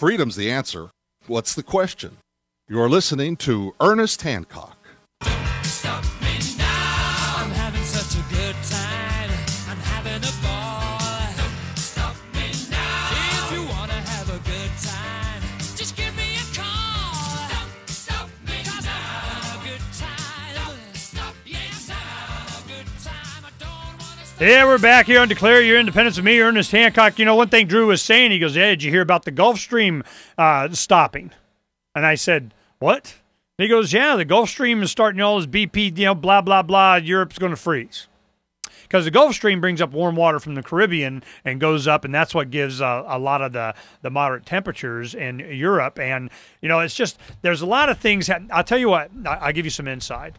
Freedom's the answer. What's the question? You're listening to Ernest Hancock. Don't stop me now. I'm having such a good time. I'm having a ball. Don't stop me now. If you want to have a good time, just give me a call. Don't stop me now. I'm having a good time. Don't stop me now. I'm having a good time. I don't want to stop. Yeah, we're back here on Declare Your Independence with me, Ernest Hancock. You know, one thing Drew was saying, he goes, yeah, did you hear about the Gulf Stream stopping? And I said, what? He goes, yeah, the Gulf Stream is starting all this BP, blah, blah, blah. Europe's going to freeze. Because the Gulf Stream brings up warm water from the Caribbean and goes up, and that's what gives a lot of the moderate temperatures in Europe. And, it's just, there's a lot of things. I'll tell you what, I'll give you some insight.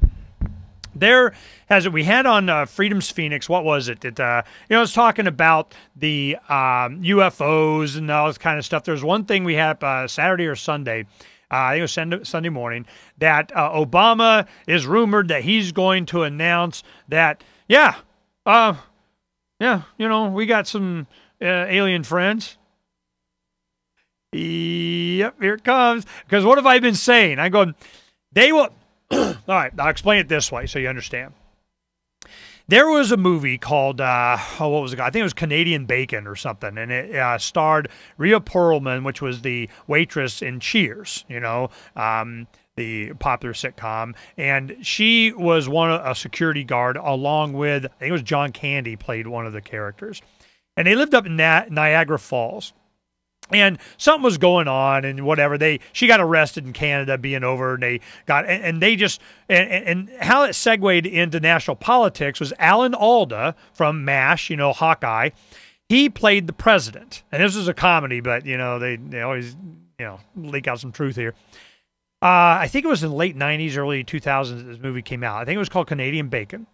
We had on Freedom's Phoenix, what was it? It was talking about the UFOs and all this kind of stuff. There's one thing we had Saturday or Sunday, I think it was Sunday morning, that Obama is rumored that he's going to announce that, we got some alien friends. Yep, here it comes. Because what have I been saying? I'm going, they will... All right, I'll explain it this way so you understand. There was a movie called, what was it called? I think it was Canadian Bacon or something, and it starred Rhea Perlman, which was the waitress in Cheers, the popular sitcom, and she was a security guard along with, I think it was John Candy played one of the characters, and they lived up in Niagara Falls. And something was going on, and whatever. She got arrested in Canada, being over, and and how it segued into national politics was Alan Alda from MASH, Hawkeye. He played the president, and this was a comedy, but they always leak out some truth here. I think it was in the late '90s, early 2000s that this movie came out. I think it was called Canadian Bacon.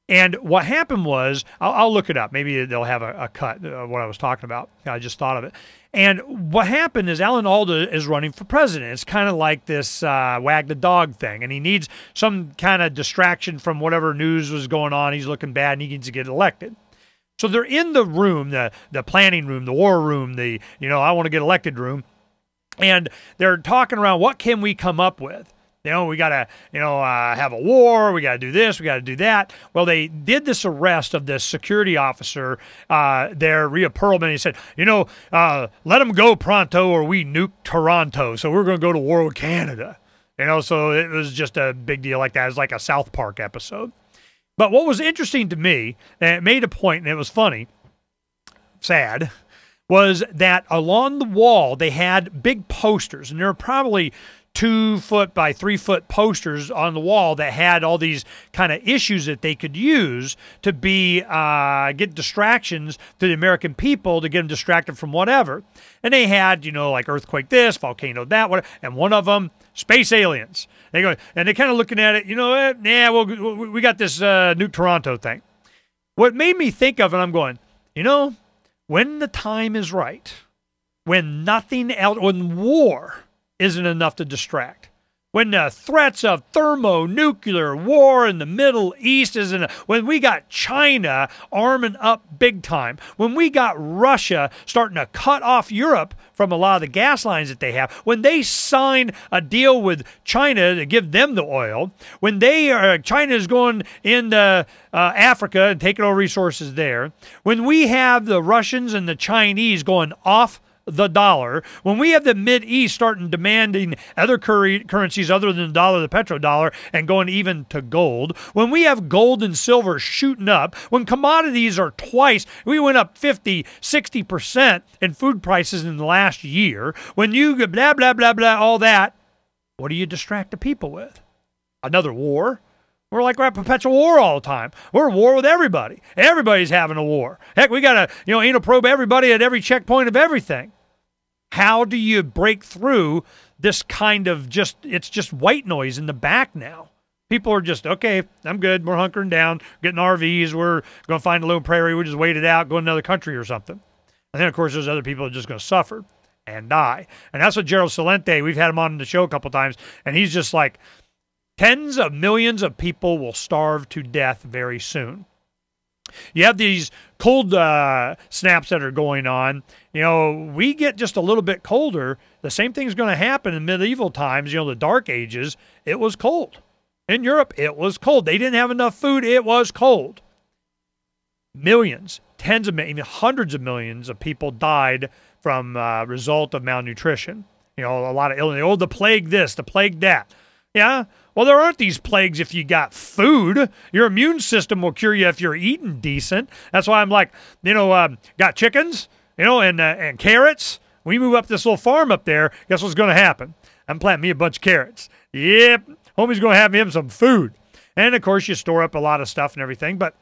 And what happened was, I'll look it up. Maybe they'll have a cut of what I was talking about. I just thought of it. And what happened is Alan Alda is running for president. It's kind of like this wag the dog thing. And he needs some kind of distraction from whatever news was going on. He's looking bad and he needs to get elected. So they're in the room, the planning room, the war room, the, I want to get elected room. And they're talking around, what can we come up with? We got to, have a war. We got to do this. We got to do that. Well, they did this arrest of this security officer there, Rhea Perlman. He said, let them go pronto or we nuke Toronto. So we're going to go to war with Canada. So it was just a big deal like that. It was like a South Park episode. But what was interesting to me, and it made a point, and it was funny, sad, was that along the wall they had big posters, and there were probably 2-foot by 3-foot posters on the wall that had all these kind of issues that they could use to get distractions to the American people, to get them distracted from whatever. And they had, like earthquake this, volcano that, whatever, and one of them, space aliens. They go, and they're kind of looking at it, we got this nuke Toronto thing. What made me think of it, I'm going, when the time is right, when nothing else, when war isn't enough to distract, when the threats of thermonuclear war in the Middle East isn't, when we got China arming up big time, when we got Russia starting to cut off Europe from a lot of the gas lines that they have, when they sign a deal with China to give them the oil, when China is going into Africa and taking over resources there, when we have the Russians and the Chinese going off the dollar, when we have the Mideast starting demanding other currencies other than the dollar, the petrodollar, and going even to gold, when we have gold and silver shooting up, when commodities are we went up 50, 60% in food prices in the last year, when you blah, blah, blah, blah, all that, what do you distract the people with? Another war? We're at perpetual war all the time. We're at war with everybody. Everybody's having a war. Heck, we got to, anal probe everybody at every checkpoint of everything. How do you break through this kind of it's just white noise in the back now? People are just, okay, I'm good. We're hunkering down, getting RVs. We're going to find a little prairie. We'll just wait it out, go to another country or something. And then, of course, there's other people that are just going to suffer and die. And that's what Gerald Celente, we've had him on the show a couple times, and he's just like, tens of millions of people will starve to death very soon. You have these cold snaps that are going on. We get just a little bit colder. The same thing's going to happen in medieval times, the Dark Ages. It was cold. In Europe, it was cold. They didn't have enough food. It was cold. Millions, tens of millions, even hundreds of millions of people died from result of malnutrition. A lot of illness. Oh, the plague this, the plague that. Yeah? Well, there aren't these plagues if you got food. Your immune system will cure you if you're eating decent. That's why I'm like, got chickens, and carrots. We move up this little farm up there, guess what's going to happen? I'm planting me a bunch of carrots. Yep, homie's going to have him some food. And, of course, you store up a lot of stuff and everything. But,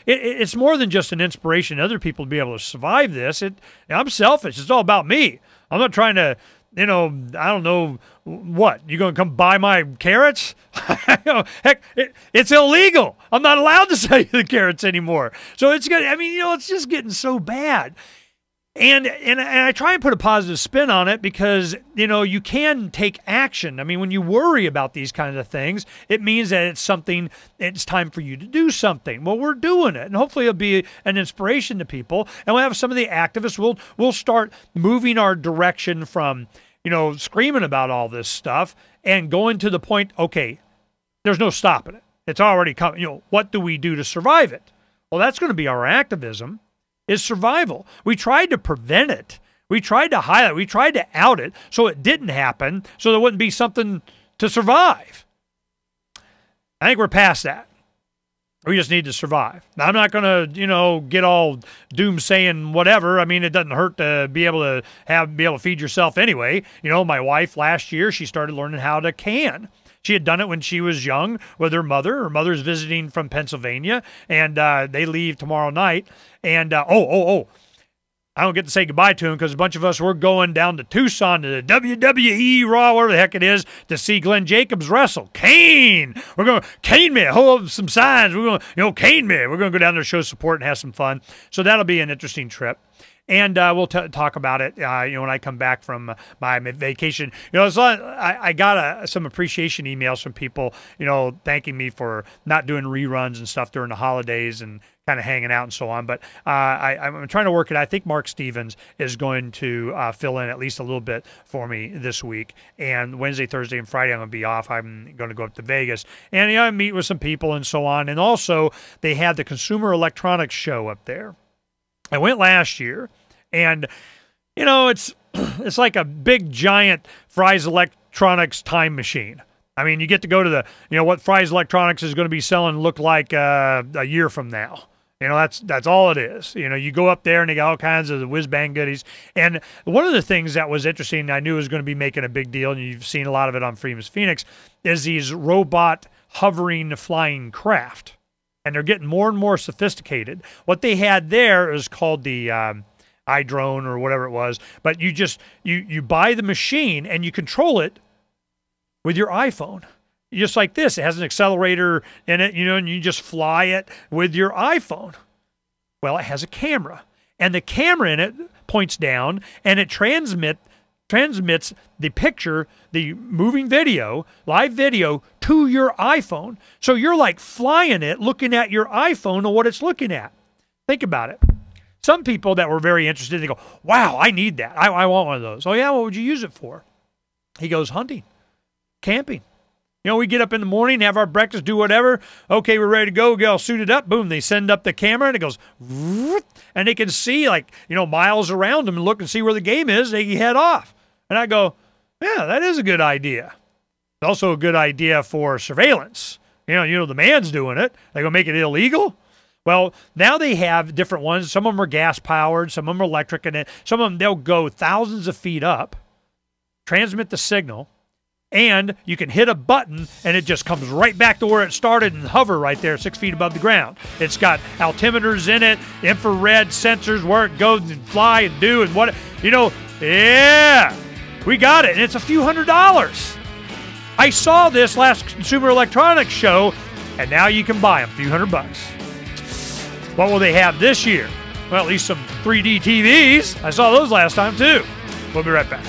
it's more than just an inspiration to other people to be able to survive this. I'm selfish. It's all about me. I'm not trying to, I don't know what. You going to come buy my carrots? Heck, it's illegal. I'm not allowed to sell you the carrots anymore. So it's good. It's just getting so bad. And I try and put a positive spin on it because, you can take action. When you worry about these kinds of things, it means that it's time for you to do something. Well, we're doing it. And hopefully it'll be an inspiration to people. And we'll have some of the activists, we'll start moving our direction from, screaming about all this stuff and going to the point, okay, there's no stopping it. It's already coming. What do we do to survive it? Well, that's going to be our activism. Is survival. We tried to prevent it. We tried to highlight. We tried to out it so it didn't happen, so there wouldn't be something to survive. I think we're past that. We just need to survive. Now, I'm not going to, get all doom-saying whatever. It doesn't hurt to be able to feed yourself anyway. My wife last year, she started learning how to can. She had done it when she was young with her mother. Her mother's visiting from Pennsylvania, and they leave tomorrow night. And, I don't get to say goodbye to him because a bunch of us, we're going down to Tucson to the WWE Raw, whatever the heck it is, to see Glenn Jacobs wrestle. Kane! We're going to cane me. Hold up some signs. We're going to, cane me. We're going to go down there, show support, and have some fun. So that'll be an interesting trip. And we'll talk about it, when I come back from my vacation. I got some appreciation emails from people, thanking me for not doing reruns and stuff during the holidays and kind of hanging out and so on. But I'm trying to work it. I think Mark Stevens is going to fill in at least a little bit for me this week. And Wednesday, Thursday, and Friday I'm going to be off. I'm going to go up to Vegas. And I meet with some people and so on. And also, they had the Consumer Electronics Show up there. I went last year, and, it's like a big, giant Fry's Electronics time machine. You get to go to what Fry's Electronics is going to be selling look like a year from now. That's all it is. You go up there, and they got all kinds of the whiz-bang goodies. And one of the things that was interesting, I knew was going to be making a big deal, and you've seen a lot of it on Freeman's Phoenix, is these robot hovering flying craft. And they're getting more and more sophisticated. What they had there is called the iDrone or whatever it was. But you buy the machine and you control it with your iPhone. Just like this. It has an accelerator in it, and you just fly it with your iPhone. Well, it has a camera. And the camera in it points down and it transmits the picture, the moving video, live video, to your iPhone. So you're like flying it, looking at your iPhone and what it's looking at. Think about it. Some people that were very interested, they go, wow, I need that. I want one of those. Oh, yeah, what would you use it for? He goes, hunting, camping. We get up in the morning, have our breakfast, do whatever. Okay, we're ready to go. Get all suited up. Boom, they send up the camera, and it goes, and they can see, miles around them and look and see where the game is. They head off. And I go, yeah, that is a good idea. It's also a good idea for surveillance. The man's doing it. They're going to make it illegal? Well, now they have different ones. Some of them are gas-powered. Some of them are electric. And some of them, they'll go thousands of feet up, transmit the signal, and you can hit a button, and it just comes right back to where it started and hover right there 6 feet above the ground. It's got altimeters in it, infrared sensors, where it goes and fly and do and what, yeah. We got it, and it's a few $100s. I saw this last Consumer Electronics Show, and now you can buy them, a few $100. What will they have this year? Well, at least some 3D TVs. I saw those last time, too. We'll be right back.